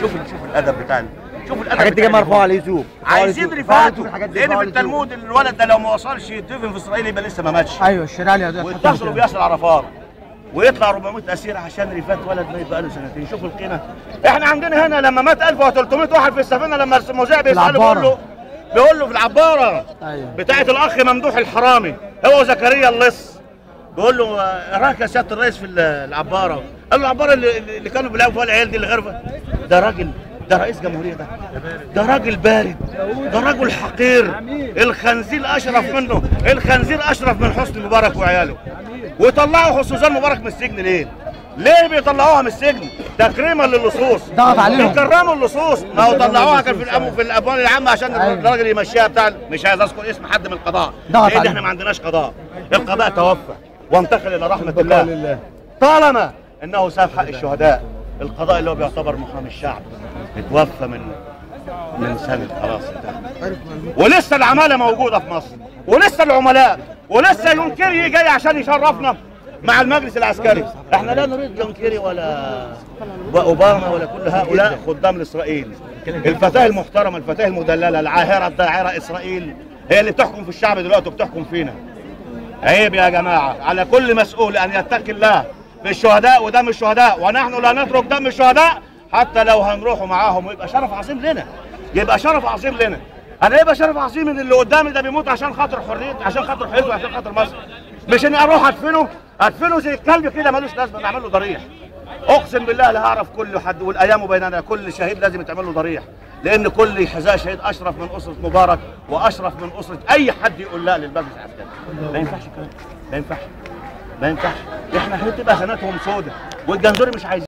شوف الادب بتاع شوف الادب. الحاجات دي مرفوعه على اليوتيوب، عايزين رفاعته، لان في التلمود الولد ده لو ما وصلش يدفن في اسرائيل يبقى لسه ما ماتش. ايوه الشريعه دي ويتصلوا بياسر عرفات ويطلع 400 اسير عشان رفات ولد ميت بقاله سنتين. شوفوا القيمه. احنا عندنا هنا لما مات 1300 واحد في السفينه، لما المذيع بيساله بيقول له في العباره بتاعه الاخ ممدوح الحرامي هو زكريا اللص، بيقول له راك يا سياده الرئيس في العباره، قال له العباره اللي كانوا بيلعبوا فيها العيال دي اللي غرفه، ده راجل، ده رئيس جمهوريه، ده راجل بارد، ده راجل حقير، الخنزير اشرف منه، الخنزير اشرف من حسني مبارك وعياله. وطلعوا حسوزان مبارك من السجن ليه؟ ليه بيطلعوها من السجن؟ تكريما للصوص، ضغط عليهم، بيكرموا اللصوص. ما هو طلعوها كان في الاموال العامه عشان الراجل يمشيها بتاع، مش عايز اذكر اسم حد من القضاء لان احنا ما عندناش قضاء، القضاء توفى وانتقل الى رحمه الله. طالما انه ساب حق الشهداء، القضاء اللي هو بيعتبر محامي الشعب اتوفى من سنه خلاص انتهى. ولسه العماله موجوده في مصر، ولسه العملاء، ولسه جون كيري جاي عشان يشرفنا مع المجلس العسكري. احنا لا نريد جون كيري ولا اوباما ولا كل هؤلاء خدام لاسرائيل. الفتاه المحترمه، الفتاه المدلله، العاهره الداعره اسرائيل هي اللي بتحكم في الشعب دلوقتي وبتحكم فينا. عيب يا جماعه على كل مسؤول ان يتقي الله في الشهداء ودم الشهداء، ونحن لا نترك دم الشهداء حتى لو هنروحوا معاهم، ويبقى شرف عظيم لنا، يبقى شرف عظيم لنا. انا يبقى شرف عظيم ان اللي قدامي ده بيموت عشان خاطر حريته، عشان خاطر حياته، عشان خاطر مصر، مش اني اروح ادفنه زي الكلب كده ملوش لازمه، نعمل له ضريح. اقسم بالله لا هعرف كل حد، والايام بيننا كل شهيد لازم يتعمل له ضريح، لان كل حذاء شهيد اشرف من اسره مبارك واشرف من اسره اي حد يقول لا للمجلس العسكري. ما ينفعش الكلام، ما ينفعش، ما ينفعش. احنا هتبقى سنتهم سودة والجنزوري مش عايزين.